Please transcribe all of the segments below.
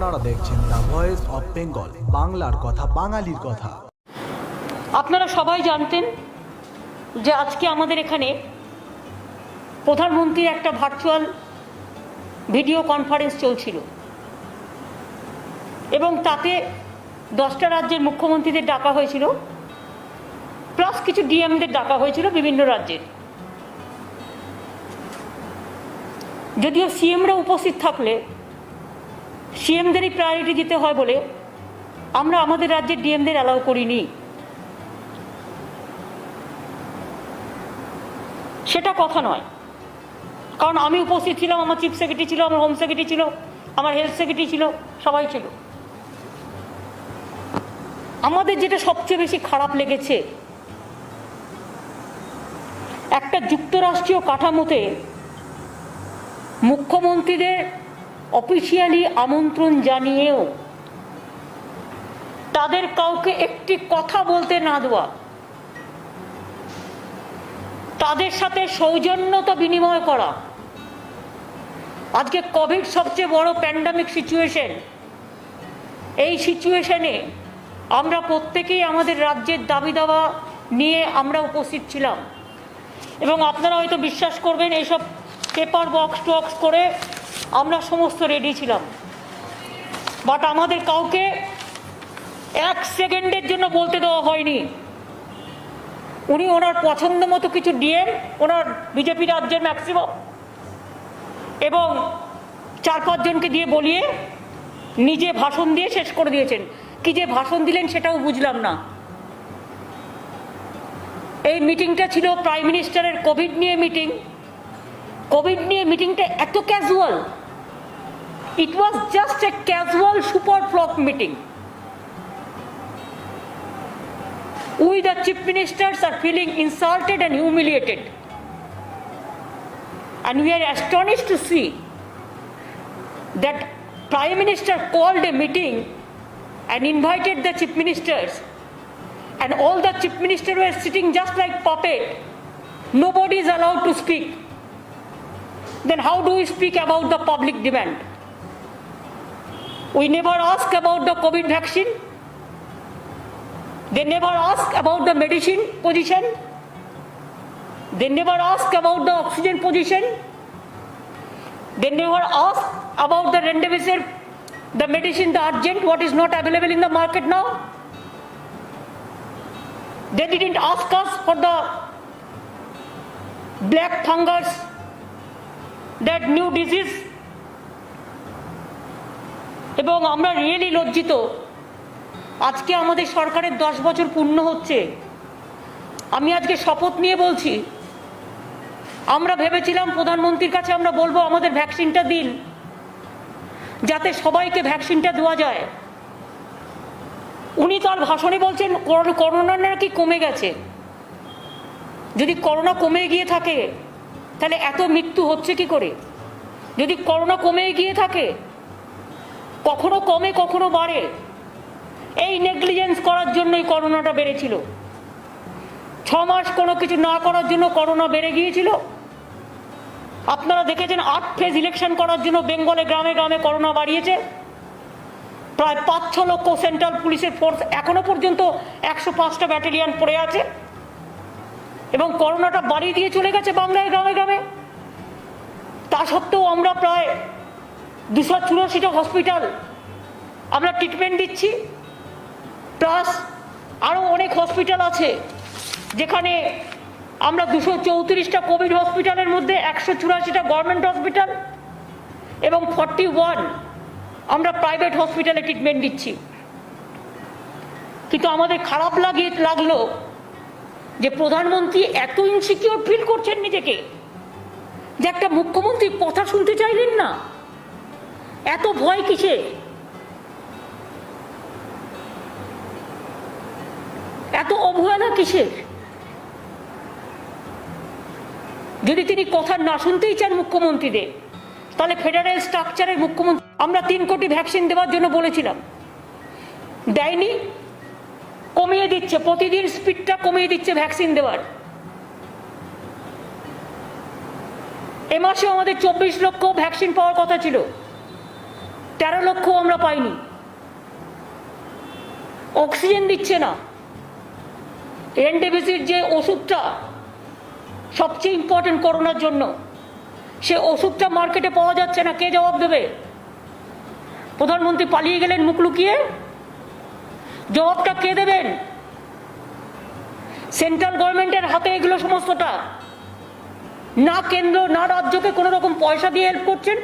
আপনারা দেখছেন the voice of Bengal, বাংলার কথা, বাঙালির কথা। আপনারা সবাই জানতেন যে আজকে আমাদের এখানে প্রধানমন্ত্রীর একটা ভার্চুয়াল ভিডিও কনফারেন্স চলছিল এবং তাতে 10টা রাজ্যের মুখ্যমন্ত্রীদের ডাকা হয়েছিল, প্লাস কিছু ডিএমদের ডাকা হয়েছিল বিভিন্ন রাজ্যের। যদিও সিএমরা উপস্থিত থাকলে সিএমদেরই প্রায়োরিটি দিতে হয় বলে আমরা আমাদের রাজ্যের ডিএমদের অ্যালাউ করিনি। সেটা কথা নয়, কারণ আমি উপস্থিত ছিলাম, আমার চিফ সেক্রেটারি ছিল, আমার হোম সেক্রেটারি ছিল, আমার হেলথ সেক্রেটারি ছিল, সবাই ছিল। আমাদের যেটা সবচেয়ে বেশি খারাপ লেগেছে, একটা যুক্তরাষ্ট্রীয় কাঠামোতে মুখ্যমন্ত্রীদের অফিসিয়ালি আমন্ত্রণ জানিয়েও তাদের কাউকে একটি কথা বলতে না দেওয়া, তাদের সাথে সৌজন্যতা বিনিময় করা। আজকে কোভিড সবচেয়ে বড় প্যান্ডামিক সিচুয়েশন, এই সিচুয়েশনে আমরা প্রত্যেকেই আমাদের রাজ্যের দাবি দাওয়া নিয়ে আমরা উপস্থিত ছিলাম এবং আপনারা হয়তো বিশ্বাস করবেন এইসব পেপার বক্স টক্স করে আমরা সমস্ত রেডি ছিলাম, বাট আমাদের কাউকে 1 সেকেন্ডের জন্য বলতে দেওয়া হয়নি। উনি ওনার পছন্দ মতো কিছু ডিএম, ওনার বিজেপি রাজ্যের ম্যাক্সিমাম এবং 4-5 জনকে দিয়ে বলিয়ে নিজে ভাষণ দিয়ে শেষ করে দিয়েছেন। কি যে ভাষণ দিলেন সেটাও বুঝলাম না। এই মিটিংটা ছিল প্রাইম মিনিস্টারের কোভিড নিয়ে মিটিং। কোভিড নিয়ে মিটিংটা এত casual, it was just a casual super flock meeting. We the chief ministers are feeling insulted and humiliated, and we are astonished to see that Prime Minister called a meeting and invited the chief ministers, and all the chief ministers were sitting just like puppet. Nobody is allowed to speak. Then how do we speak about the public demand? We never ask about the COVID vaccine. They never ask about the medicine position. They never ask about the oxygen position. They never ask about the remdesivir, the medicine, the urgent, what is not available in the market now. They didn't ask us for the black fungus, that new disease. এবং আমরা really লজ্জিত। আজকে আমাদের সরকারের 10 বছর পূর্ণ হচ্ছে। আমি আজকে শপথ নিয়ে বলছি, আমরা ভেবেছিলাম প্রধানমন্ত্রীর কাছে আমরা বলবো আমাদের ভ্যাকসিনটা দিন, যাতে সবাইকে ভ্যাকসিনটা দেওয়া যায়। উনি তার ভাষণে বলছেন করোনা নাকি কমে গেছে। যদি করোনা কমে গিয়ে থাকে তাহলে এত মৃত্যু হচ্ছে কি করে? যদি করোনা কমে গিয়ে থাকে, কখনো কমে কখনো বাড়ে, এই নেগলিজেন্স করার জন্যই করোনাটা বেড়েছিল। 6 মাস কোনো কিছু না করার জন্য করোনা বেড়ে গিয়েছিল। আপনারা দেখেছেন 8 ফেজ ইলেকশন করার জন্য বেঙ্গলে গ্রামে গ্রামে করোনা বাড়িয়েছে। প্রায় 5-6 লক্ষ সেন্ট্রাল পুলিশের ফোর্স এখনো পর্যন্ত 105টা ব্যাটালিয়ন পড়ে আছে এবং করোনাটা বাড়িয়ে দিয়ে চলে গেছে বাংলায় গ্রামে গ্রামে। তা সত্ত্বেও আমরা প্রায় 284টা হসপিটাল আমরা ট্রিটমেন্ট দিচ্ছি, প্লাস আরও অনেক হসপিটাল আছে যেখানে আমরা 234টা কোভিড হসপিটালের মধ্যে 184টা গভর্নমেন্ট হসপিটাল এবং 41 আমরা প্রাইভেট হসপিটালে ট্রিটমেন্ট দিচ্ছি। কিন্তু আমাদের খারাপ লাগলো যে প্রধানমন্ত্রী এত ইনসিকিউর ফিল করছেন নিজেকে যে একটা মুখ্যমন্ত্রী কথা শুনতে চাইলেন না। এত ভয় কিসে? এত অবহেলা কিসের? যদি তিনি কথা না শুনতেই চান মুখ্যমন্ত্রীদের, তাহলে ফেডারেল স্ট্রাকচারের মুখ্যমন্ত্রী, আমরা 3 কোটি ভ্যাকসিন দেওয়ার জন্য বলেছিলাম, দেয়নি, কমিয়ে দিচ্ছে, প্রতিদিন স্পিডটা কমিয়ে দিচ্ছে ভ্যাকসিন দেওয়ার। এ মাসে আমাদের 24 লক্ষ ভ্যাকসিন পাওয়ার কথা ছিল, 13 লক্ষ আমরা পাইনি। অক্সিজেন দিচ্ছে না। রেমডেসিভির যে ওষুধটা সবচেয়ে ইম্পর্টেন্ট করোনার জন্য, সে ওষুধটা মার্কেটে পাওয়া যাচ্ছে না। কে জবাব দেবে? প্রধানমন্ত্রী পালিয়ে গেলেন মুখ লুকিয়ে। জবাবটা কে দেবেন? সেন্ট্রাল গভর্নমেন্টের হাতে এগুলো সমস্তটা। না কেন্দ্র না রাজ্যকে কোনো রকম পয়সা দিয়ে হেল্প করছেন।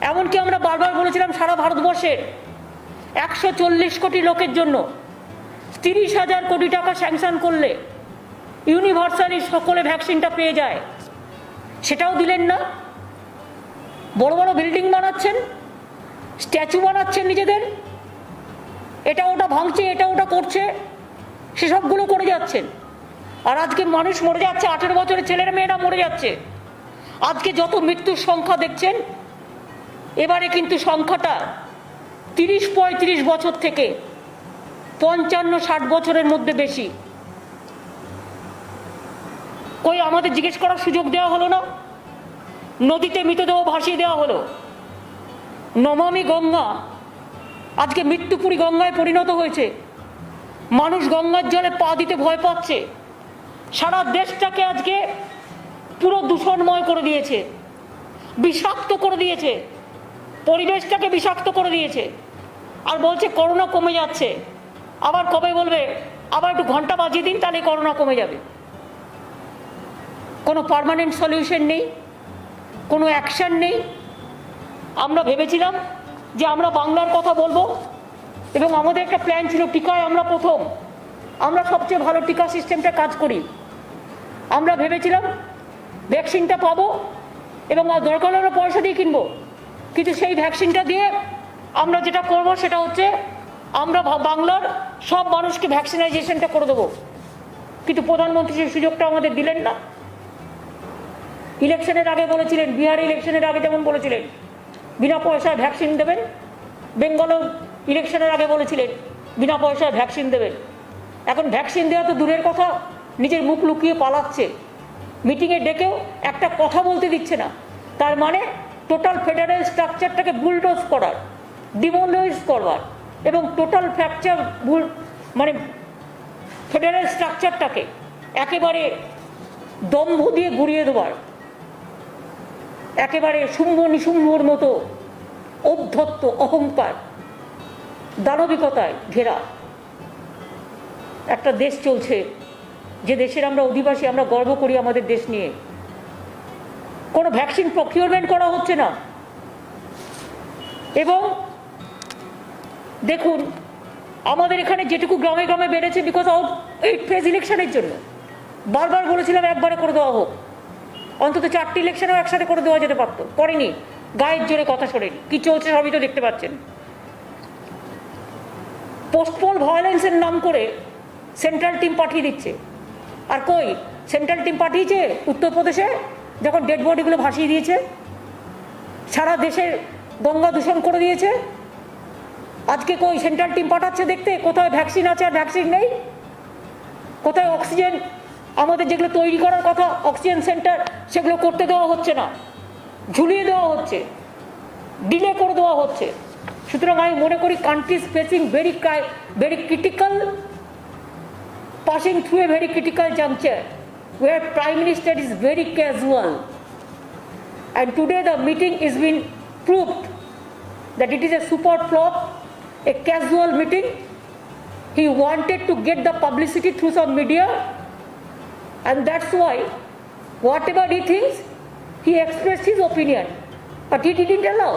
এমনকি আমরা বারবার বলেছিলাম সারা ভারতবর্ষের 140 কোটি লোকের জন্য 30,000 কোটি টাকা স্যাংশন করলে ইউনিভার্সালি সকলে ভ্যাকসিনটা পেয়ে যায়। সেটাও দিলেন না। বড় বড় বিল্ডিং বানাচ্ছেন, স্ট্যাচু বানাচ্ছেন নিজেদের, এটা ওটা ভাঙছে, এটা ওটা করছে, সেসবগুলো করে যাচ্ছেন। আর আজকে মানুষ মরে যাচ্ছে, 18 বছরের ছেলেরা মেয়েরা মরে যাচ্ছে। আজকে যত মৃত্যুর সংখ্যা দেখছেন, এবারে কিন্তু সংখ্যাটা 30-35 বছর থেকে 55-60 বছরের মধ্যে বেশি। কই আমাদের জিজ্ঞেস করার সুযোগ দেওয়া হলো না? নদীতে মৃতদেহ ভাসিয়ে দেওয়া হলো। নমামি গঙ্গা আজকে মৃত্যুপুরী গঙ্গায় পরিণত হয়েছে। মানুষ গঙ্গার জলে পা দিতে ভয় পাচ্ছে। সারা দেশটাকে আজকে পুরো দূষণময় করে দিয়েছে, বিষাক্ত করে দিয়েছে, পরিবেশটাকে বিষাক্ত করে দিয়েছে। আর বলছে করোনা কমে যাচ্ছে। আবার কবে বলবে আবার একটু ঘন্টা বাজিয়ে দিন, তাহলে করোনা কমে যাবে। কোনো পার্মানেন্ট সলিউশন নেই, কোনো অ্যাকশন নেই। আমরা ভেবেছিলাম যে আমরা বাংলার কথা বলবো এবং আমাদের একটা প্ল্যান ছিল টিকায় আমরা প্রথম, আমরা সবচেয়ে ভালো টিকা সিস্টেমটা কাজ করি। আমরা ভেবেছিলাম ভ্যাকসিনটা পাবো এবং দরকার হলে পয়সা দিয়ে কিনবো। কিন্তু সেই ভ্যাকসিনটা দিয়ে আমরা যেটা করব সেটা হচ্ছে আমরা বাংলার সব মানুষকে ভ্যাকসিনাইজেশনটা করে দেবো। কিন্তু প্রধানমন্ত্রী সেই সুযোগটা আমাদের দিলেন না। ইলেকশনের আগে বলেছিলেন, বিহার ইলেকশনের আগে যেমন বলেছিলেন বিনা পয়সায় ভ্যাকসিন দেবেন, বেঙ্গলও ইলেকশনের আগে বলেছিলেন বিনা পয়সায় ভ্যাকসিন দেবেন। এখন ভ্যাকসিন দেওয়া তো দূরের কথা, নিজের মুখ লুকিয়ে পালাচ্ছে। মিটিংয়ে ডেকেও একটা কথা বলতে দিচ্ছে না। তার মানে টোটাল ফেডারেল স্ট্রাকচারটাকে বুলডোজ করার, ডিমোলাইজ করবার এবং টোটাল ফ্র্যাকচার মানে ফেডারেল স্ট্রাকচারটাকে একেবারে দম্ভ দিয়ে গুড়িয়ে দেওয়ার, একেবারে শুম্ভ নিশুম্ভর মতো ঔদ্ধত্য, অহংকার, দানবিকতায় ঘেরা একটা দেশ চলছে, যে দেশের আমরা অধিবাসী। আমরা গর্ব করি আমাদের দেশ নিয়ে। কোনো ভ্যাকসিন প্রকিউরমেন্ট করা হচ্ছে না। এবং দেখুন আমাদের এখানে যেটুকু গ্রামে গ্রামে বেড়েছে বিকজ অফ এই ফেজ ইলেকশনের জন্য। বারবার বলেছিলাম একবারে করে দেওয়া হোক, অন্তত 4টি ইলেকশনও একসাথে করে দেওয়া যেতে পারতো, করেনি। গায়ের জোরে কথা শোনেনি। কি চলছে সবই তো দেখতে পাচ্ছেন। পোস্টপোল ভায়োলেন্সের নাম করে সেন্ট্রাল টিম পাঠিয়ে দিচ্ছে। আর কই সেন্ট্রাল টিম পাঠিয়েছে উত্তরপ্রদেশে, যখন ডেড বডিগুলো ভাসিয়ে দিয়েছে, সারা দেশের গঙ্গা দূষণ করে দিয়েছে। আজকে কই সেন্ট্রাল টিম পাঠাচ্ছে দেখতে কোথায় ভ্যাকসিন আছে আর ভ্যাকসিন নেই, কোথায় অক্সিজেন আমাদের যেগুলো তৈরি করার কথা অক্সিজেন সেন্টার, সেগুলো করতে দেওয়া হচ্ছে না, ঝুলিয়ে দেওয়া হচ্ছে, ডিলে করে দেওয়া হচ্ছে। সুতরাং আমি মনে করি country is facing very critical, passing through a very critical juncture where Prime Minister is very casual. And today the meeting is been proved that it is a super flop, a casual meeting. He wanted to get the publicity through some media, and that's why whatever he thinks, he expressed his opinion, but he didn't allow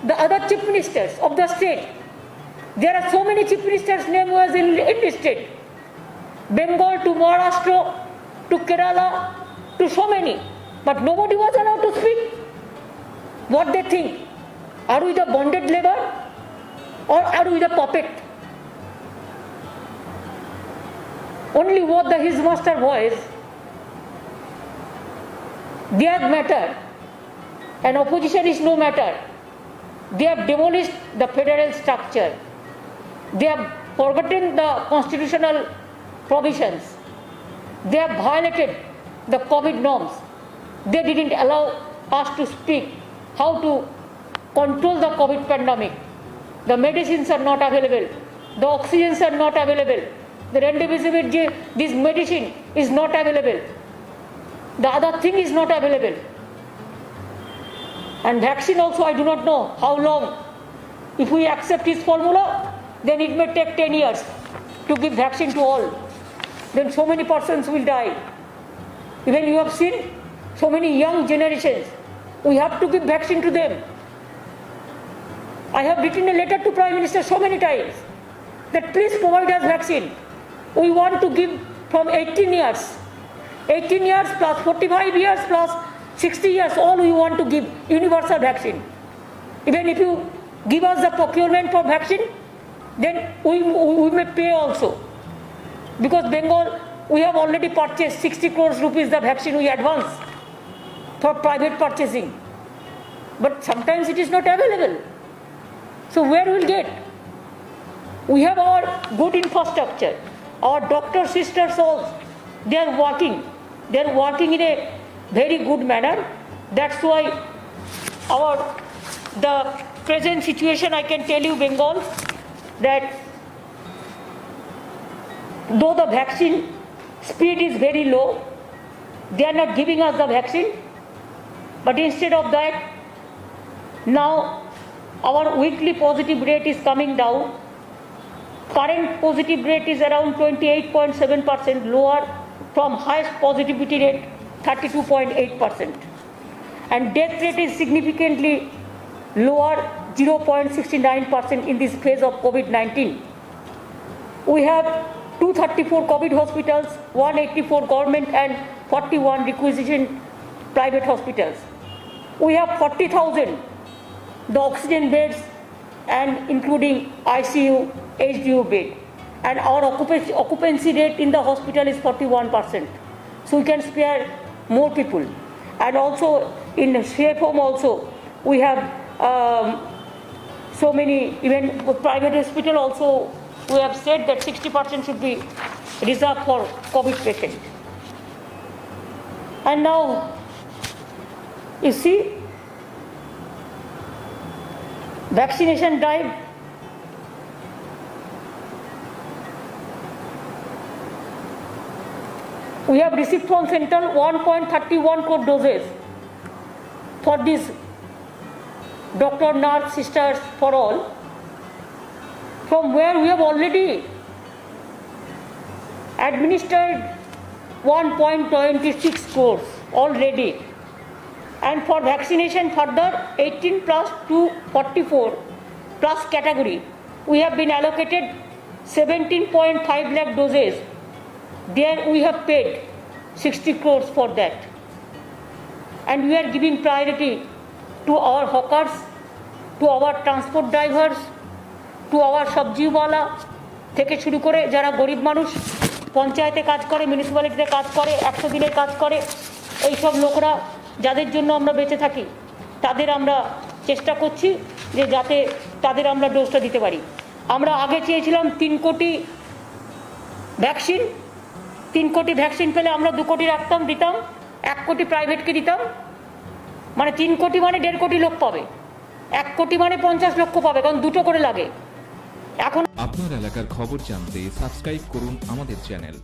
the other chief ministers of the state. There are so many chief ministers' name was enlisted, Bengal to Maharashtra to Kerala to so many, but nobody was allowed to speak what they think. Are we the bonded labor or are we the puppet? Only what his master voice, their matter, and opposition is no matter. They have demolished the federal structure. They have forgotten the constitutional provisions. They have violated the COVID norms. They didn't allow us to speak how to control the COVID pandemic. The medicines are not available. The oxygens are not available. The remdesivir, this medicine is not available. The other thing is not available. And vaccine also, I do not know how long. If we accept his formula, then it may take 10 years to give vaccine to all. Then so many persons will die. Even you have seen so many young generations. We have to give vaccine to them. I have written a letter to Prime Minister so many times that please provide us vaccine. We want to give from 18 years. 18 years plus 45 years plus 60 years, all we want to give universal vaccine. Even if you give us the procurement for vaccine, then we may pay also. Because Bengal, we have already purchased 60 crores rupees the vaccine we advance for private purchasing. But sometimes it is not available. So where will get? We have our good infrastructure. Our doctor sisters also, they are working. They are working in a very good manner. That's why the present situation, I can tell you, Bengal, that though the vaccine speed is very low, they are not giving us the vaccine. But instead of that, now our weekly positive rate is coming down. Current positive rate is around 28.7%, lower from highest positivity rate 32.8%. And death rate is significantly lower, 0.69% in this phase of COVID-19. We have 234 COVID hospitals, 184 government and 41 requisition private hospitals. We have 40,000 the oxygen beds and including ICU, HDU bed. And our occupancy rate in the hospital is 41%. So we can spare more people. And also in safe home also, we have so many, even private hospital also, we have said that 60% should be reserved for COVID patients. And now, you see, vaccination drive, we have received from Central 1.31 crore doses for this doctor, nurse, sisters, for all, from where we have already administered 1.26 crores already. And for vaccination further 18 plus to 44 plus category, we have been allocated 17.5 lakh doses. There we have paid 60 crores for that. And we are giving priority to our hawkers, to our transport drivers, to our সবজিওয়ালা থেকে শুরু করে যারা গরিব মানুষ পঞ্চায়েতে কাজ করে, মিউনিসিপ্যালিটিতে কাজ করে, 100 দিনের কাজ করে, এই সব লোকরা যাদের জন্য আমরা বেঁচে থাকি, তাদের আমরা চেষ্টা করছি যে যাতে তাদের আমরা ডোজটা দিতে পারি। আমরা আগে চেয়েছিলাম 3 কোটি ভ্যাকসিন, 3 কোটি ভ্যাকসিন পেলে আমরা 2 কোটি রাখতাম, দিতাম, 1 কোটি প্রাইভেটকে দিতাম, মানে 3 কোটি মানে 1.5 কোটি লোক পাবে, 1 কোটি মানে 50 লক্ষ পাবে, কারণ দুটো করে লাগে। এখন আপনার এলাকার খবর জানতে সাবস্ক্রাইব করুন আমাদের চ্যানেল।